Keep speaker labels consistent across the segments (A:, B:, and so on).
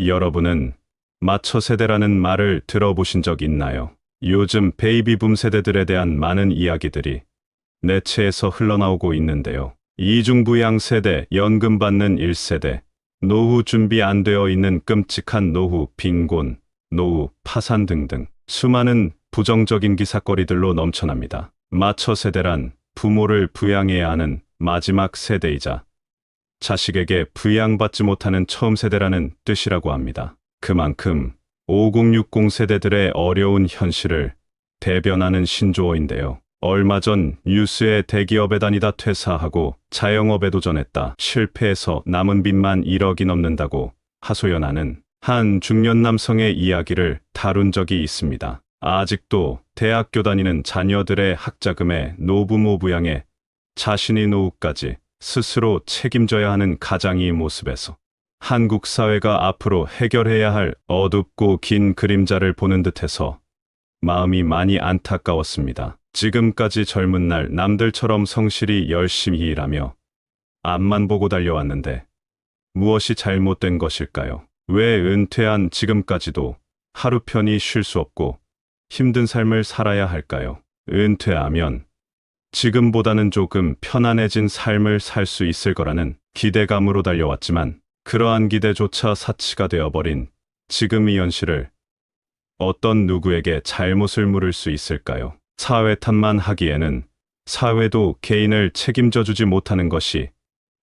A: 여러분은 마처 세대라는 말을 들어보신 적 있나요? 요즘 베이비붐 세대들에 대한 많은 이야기들이 매체에서 흘러나오고 있는데요. 이중부양 세대, 연금 받는 1세대, 노후 준비 안 되어 있는 끔찍한 노후 빈곤, 노후 파산 등등 수많은 부정적인 기사거리들로 넘쳐납니다. 마처 세대란 부모를 부양해야 하는 마지막 세대이자 자식에게 부양받지 못하는 처음 세대라는 뜻이라고 합니다. 그만큼 5060 세대들의 어려운 현실을 대변하는 신조어인데요. 얼마 전 뉴스에 대기업에 다니다 퇴사하고 자영업에 도전했다. 실패해서 남은 빚만 1억이 넘는다고 하소연하는 한 중년 남성의 이야기를 다룬 적이 있습니다. 아직도 대학교 다니는 자녀들의 학자금에 노부모 부양에 자신의 노후까지 스스로 책임져야 하는 가장의 모습에서 한국 사회가 앞으로 해결해야 할 어둡고 긴 그림자를 보는 듯해서 마음이 많이 안타까웠습니다. 지금까지 젊은 날 남들처럼 성실히 열심히 일하며 앞만 보고 달려왔는데 무엇이 잘못된 것일까요? 왜 은퇴한 지금까지도 하루 편히 쉴 수 없고 힘든 삶을 살아야 할까요? 은퇴하면 지금보다는 조금 편안해진 삶을 살 수 있을 거라는 기대감으로 달려왔지만 그러한 기대조차 사치가 되어버린 지금의 현실을 어떤 누구에게 잘못을 물을 수 있을까요? 사회 탓만 하기에는 사회도 개인을 책임져 주지 못하는 것이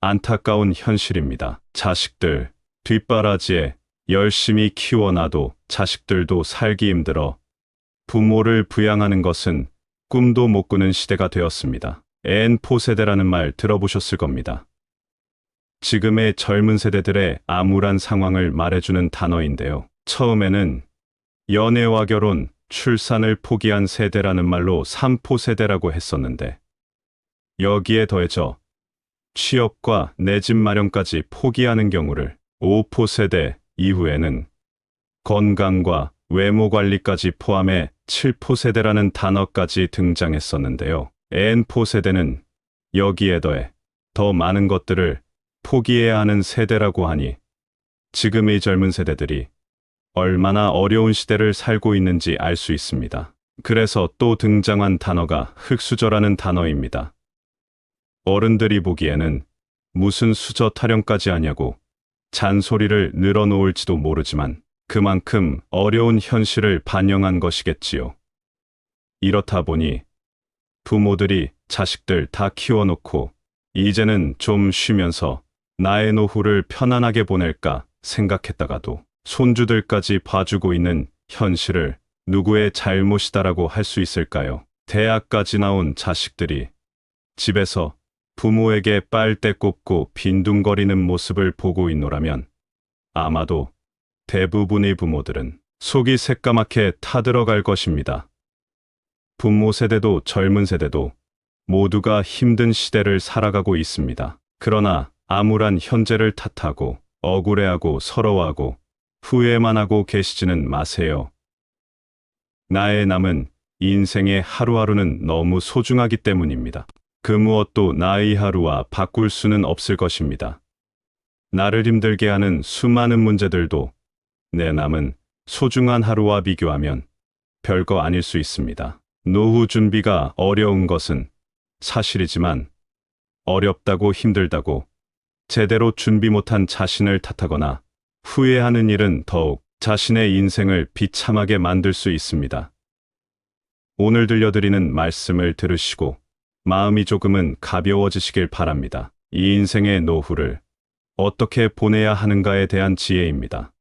A: 안타까운 현실입니다. 자식들 뒷바라지에 열심히 키워놔도 자식들도 살기 힘들어 부모를 부양하는 것은 꿈도 못 꾸는 시대가 되었습니다. N4 세대라는 말 들어보셨을 겁니다. 지금의 젊은 세대들의 암울한 상황을 말해주는 단어인데요. 처음에는 연애와 결혼, 출산을 포기한 세대라는 말로 3포 세대라고 했었는데 여기에 더해져 취업과 내 집 마련까지 포기하는 경우를 5포 세대, 이후에는 건강과 외모 관리까지 포함해 7포 세대라는 단어까지 등장했었는데요. N포 세대는 여기에 더해 더 많은 것들을 포기해야 하는 세대라고 하니 지금의 젊은 세대들이 얼마나 어려운 시대를 살고 있는지 알 수 있습니다. 그래서 또 등장한 단어가 흙수저라는 단어입니다. 어른들이 보기에는 무슨 수저 타령까지 하냐고 잔소리를 늘어놓을지도 모르지만 그만큼 어려운 현실을 반영한 것이겠지요. 이렇다 보니 부모들이 자식들 다 키워놓고 이제는 좀 쉬면서 나의 노후를 편안하게 보낼까 생각했다가도 손주들까지 봐주고 있는 현실을 누구의 잘못이다라고 할 수 있을까요? 대학까지 나온 자식들이 집에서 부모에게 빨대 꼽고 빈둥거리는 모습을 보고 있노라면 아마도 대부분의 부모들은 속이 새까맣게 타들어갈 것입니다. 부모 세대도 젊은 세대도 모두가 힘든 시대를 살아가고 있습니다. 그러나 암울한 현재를 탓하고 억울해하고 서러워하고 후회만 하고 계시지는 마세요. 나의 남은 인생의 하루하루는 너무 소중하기 때문입니다. 그 무엇도 나의 하루와 바꿀 수는 없을 것입니다. 나를 힘들게 하는 수많은 문제들도 내 남은 소중한 하루와 비교하면 별거 아닐 수 있습니다. 노후 준비가 어려운 것은 사실이지만 어렵다고 힘들다고 제대로 준비 못한 자신을 탓하거나 후회하는 일은 더욱 자신의 인생을 비참하게 만들 수 있습니다. 오늘 들려드리는 말씀을 들으시고 마음이 조금은 가벼워지시길 바랍니다. 이 인생의 노후를 어떻게 보내야 하는가에 대한 지혜입니다.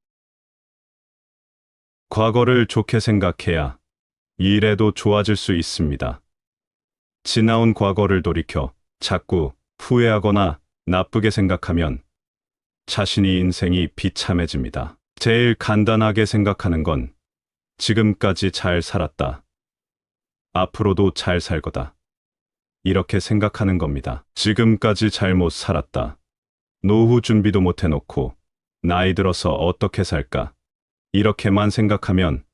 A: 과거를 좋게 생각해야 미래도 좋아질 수 있습니다. 지나온 과거를 돌이켜 자꾸 후회하거나 나쁘게 생각하면 자신의 인생이 비참해집니다. 제일 간단하게 생각하는 건 지금까지 잘 살았다. 앞으로도 잘 살 거다. 이렇게 생각하는 겁니다. 지금까지 잘못 살았다. 노후 준비도 못 해놓고 나이 들어서 어떻게 살까? 이렇게만 생각하면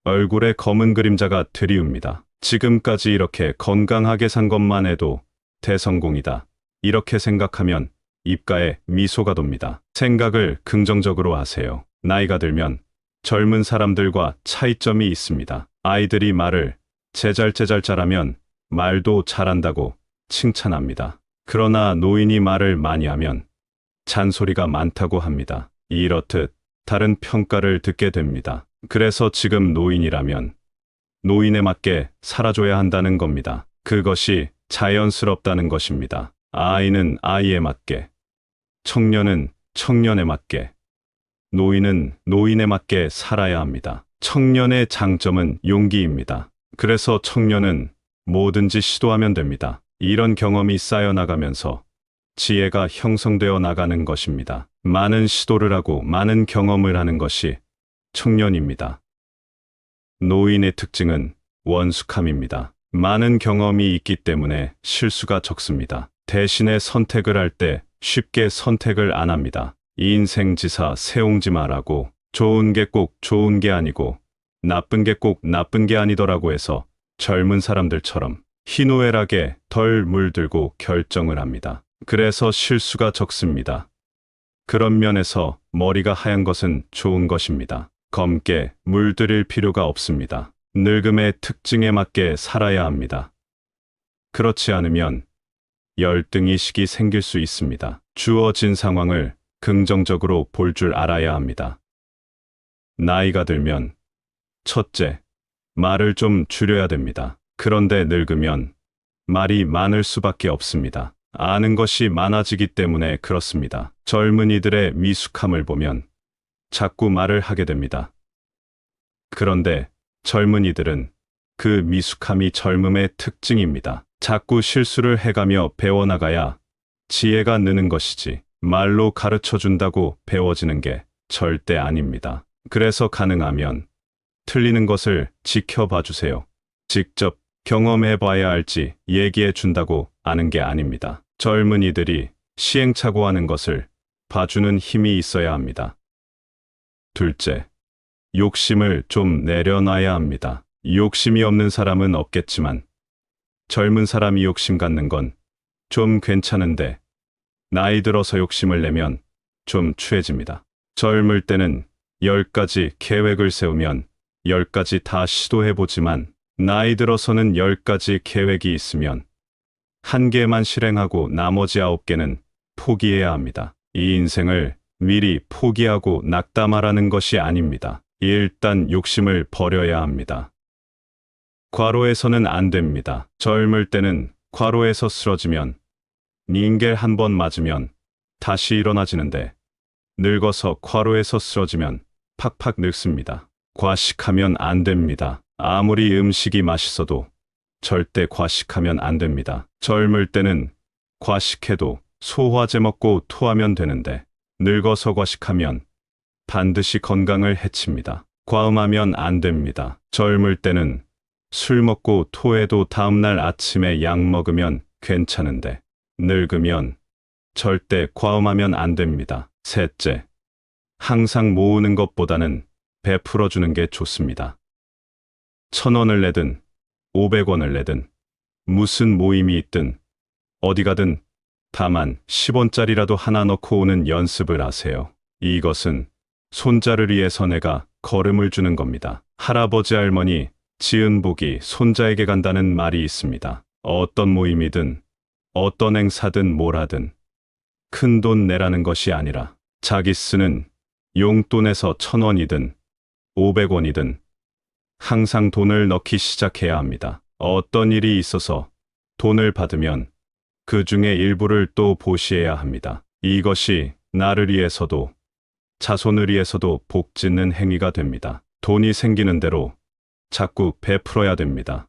A: 얼굴에 검은 그림자가 드리웁니다. 지금까지 이렇게 건강하게 산 것만 해도 대성공이다. 이렇게 생각하면 입가에 미소가 돕니다. 생각을 긍정적으로 하세요. 나이가 들면 젊은 사람들과 차이점이 있습니다. 아이들이 말을 제잘제잘 잘하면 말도 잘한다고 칭찬합니다. 그러나 노인이 말을 많이 하면 잔소리가 많다고 합니다. 이렇듯 다른 평가를 듣게 됩니다. 그래서 지금 노인이라면 노인에 맞게 살아줘야 한다는 겁니다. 그것이 자연스럽다는 것입니다. 아이는 아이에 맞게, 청년은 청년에 맞게, 노인은 노인에 맞게 살아야 합니다. 청년의 장점은 용기입니다. 그래서 청년은 뭐든지 시도하면 됩니다. 이런 경험이 쌓여나가면서 지혜가 형성되어 나가는 것입니다. 많은 시도를 하고 많은 경험을 하는 것이 청년입니다. 노인의 특징은 원숙함입니다. 많은 경험이 있기 때문에 실수가 적습니다. 대신에 선택을 할 때 쉽게 선택을 안 합니다. 인생지사 세옹지 마라고 좋은 게 꼭 좋은 게 아니고 나쁜 게 꼭 나쁜 게 아니더라고 해서 젊은 사람들처럼 희노애락에 덜 물들고 결정을 합니다. 그래서 실수가 적습니다. 그런 면에서 머리가 하얀 것은 좋은 것입니다. 검게 물들일 필요가 없습니다. 늙음의 특징에 맞게 살아야 합니다. 그렇지 않으면 열등의식이 생길 수 있습니다. 주어진 상황을 긍정적으로 볼 줄 알아야 합니다. 나이가 들면 첫째, 말을 좀 줄여야 됩니다. 그런데 늙으면 말이 많을 수밖에 없습니다. 아는 것이 많아지기 때문에 그렇습니다. 젊은이들의 미숙함을 보면 자꾸 말을 하게 됩니다. 그런데 젊은이들은 그 미숙함이 젊음의 특징입니다. 자꾸 실수를 해가며 배워나가야 지혜가 느는 것이지 말로 가르쳐 준다고 배워지는 게 절대 아닙니다. 그래서 가능하면 틀리는 것을 지켜봐 주세요. 직접 경험해 봐야 알지 얘기해 준다고 아는 게 아닙니다. 젊은이들이 시행착오하는 것을 봐주는 힘이 있어야 합니다. 둘째, 욕심을 좀 내려놔야 합니다. 욕심이 없는 사람은 없겠지만 젊은 사람이 욕심 갖는 건 좀 괜찮은데 나이 들어서 욕심을 내면 좀 추해집니다. 젊을 때는 10가지 계획을 세우면 10가지 다 시도해보지만 나이 들어서는 10가지 계획이 있으면 1개만 실행하고 나머지 9개는 포기해야 합니다. 이 인생을 미리 포기하고 낙담하라는 것이 아닙니다. 일단 욕심을 버려야 합니다. 과로해서는 안 됩니다. 젊을 때는 과로해서 쓰러지면 닌겔 한 번 맞으면 다시 일어나지는데 늙어서 과로해서 쓰러지면 팍팍 늙습니다. 과식하면 안 됩니다. 아무리 음식이 맛있어도 절대 과식하면 안 됩니다. 젊을 때는 과식해도 소화제 먹고 토하면 되는데 늙어서 과식하면 반드시 건강을 해칩니다. 과음하면 안 됩니다. 젊을 때는 술 먹고 토해도 다음날 아침에 약 먹으면 괜찮은데 늙으면 절대 과음하면 안 됩니다. 셋째, 항상 모으는 것보다는 베풀어 주는 게 좋습니다. 1,000원을 내든 500원을 내든 무슨 모임이 있든 어디 가든 다만 10원짜리라도 하나 넣고 오는 연습을 하세요. 이것은 손자를 위해서 내가 걸음을 주는 겁니다. 할아버지 할머니 지은 복이 손자에게 간다는 말이 있습니다. 어떤 모임이든 어떤 행사든 뭘 하든 큰 돈 내라는 것이 아니라 자기 쓰는 용돈에서 1,000원이든 500원이든 항상 돈을 넣기 시작해야 합니다. 어떤 일이 있어서 돈을 받으면 그 중에 일부를 또 보시해야 합니다. 이것이 나를 위해서도 자손을 위해서도 복 짓는 행위가 됩니다. 돈이 생기는 대로 자꾸 베풀어야 됩니다.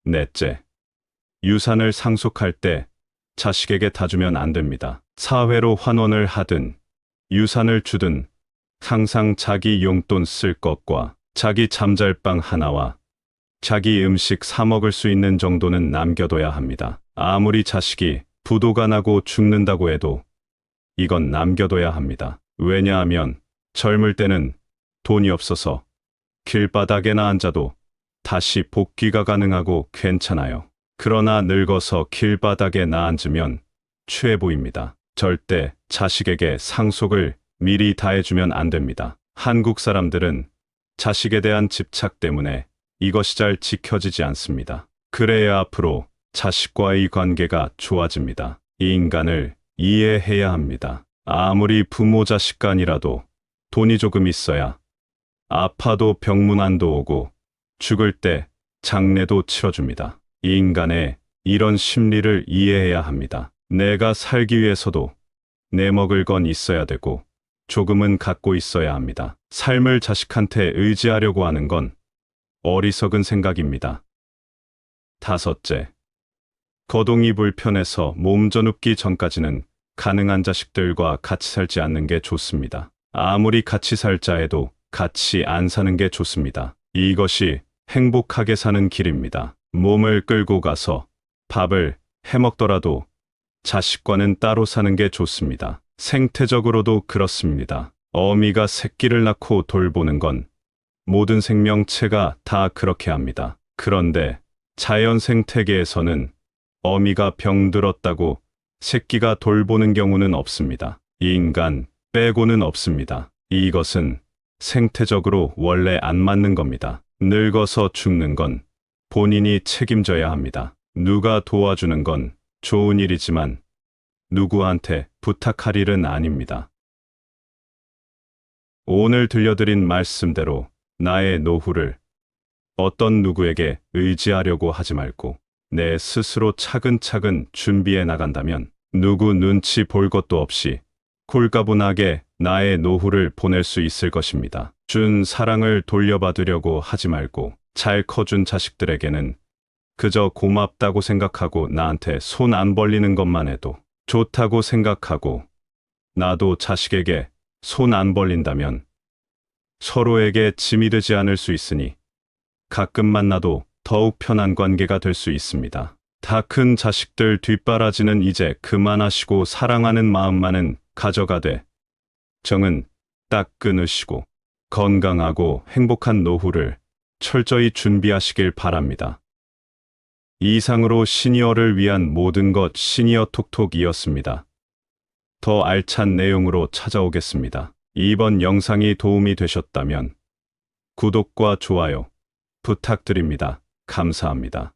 A: 넷째, 유산을 상속할 때 자식에게 다 주면 안 됩니다. 사회로 환원을 하든 유산을 주든 항상 자기 용돈 쓸 것과 자기 잠잘방 하나와 자기 음식 사 먹을 수 있는 정도는 남겨둬야 합니다. 아무리 자식이 부도가 나고 죽는다고 해도 이건 남겨둬야 합니다. 왜냐하면 젊을 때는 돈이 없어서 길바닥에나 앉아도 다시 복귀가 가능하고 괜찮아요. 그러나 늙어서 길바닥에 나 앉으면 취해 보입니다. 절대 자식에게 상속을 미리 다 해주면 안 됩니다. 한국 사람들은 자식에 대한 집착 때문에 이것이 잘 지켜지지 않습니다. 그래야 앞으로 자식과의 관계가 좋아집니다. 이 인간을 이해해야 합니다. 아무리 부모 자식 간이라도 돈이 조금 있어야 아파도 병문안도 오고 죽을 때 장례도 치러줍니다. 이 인간의 이런 심리를 이해해야 합니다. 내가 살기 위해서도 내 먹을 건 있어야 되고 조금은 갖고 있어야 합니다. 삶을 자식한테 의지하려고 하는 건 어리석은 생각입니다. 다섯째, 거동이 불편해서 몸져 눕기 전까지는 가능한 자식들과 같이 살지 않는 게 좋습니다. 아무리 같이 살자 해도 같이 안 사는 게 좋습니다. 이것이 행복하게 사는 길입니다. 몸을 끌고 가서 밥을 해먹더라도 자식과는 따로 사는 게 좋습니다. 생태적으로도 그렇습니다. 어미가 새끼를 낳고 돌보는 건 모든 생명체가 다 그렇게 합니다. 그런데 자연 생태계에서는 어미가 병들었다고 새끼가 돌보는 경우는 없습니다. 인간 빼고는 없습니다. 이것은 생태적으로 원래 안 맞는 겁니다. 늙어서 죽는 건 본인이 책임져야 합니다. 누가 도와주는 건 좋은 일이지만 누구한테 부탁할 일은 아닙니다. 오늘 들려드린 말씀대로 나의 노후를 어떤 누구에게 의지하려고 하지 말고 내 스스로 차근차근 준비해 나간다면 누구 눈치 볼 것도 없이 홀가분하게 나의 노후를 보낼 수 있을 것입니다. 준 사랑을 돌려받으려고 하지 말고 잘 커준 자식들에게는 그저 고맙다고 생각하고 나한테 손 안 벌리는 것만 해도 좋다고 생각하고 나도 자식에게 손 안 벌린다면 서로에게 짐이 되지 않을 수 있으니 가끔 만나도 더욱 편한 관계가 될 수 있습니다. 다 큰 자식들 뒷바라지는 이제 그만하시고 사랑하는 마음만은 가져가되 정은 딱 끊으시고 건강하고 행복한 노후를 철저히 준비하시길 바랍니다. 이상으로 시니어를 위한 모든 것 시니어 톡톡이었습니다. 더 알찬 내용으로 찾아오겠습니다. 이번 영상이 도움이 되셨다면 구독과 좋아요 부탁드립니다. 감사합니다.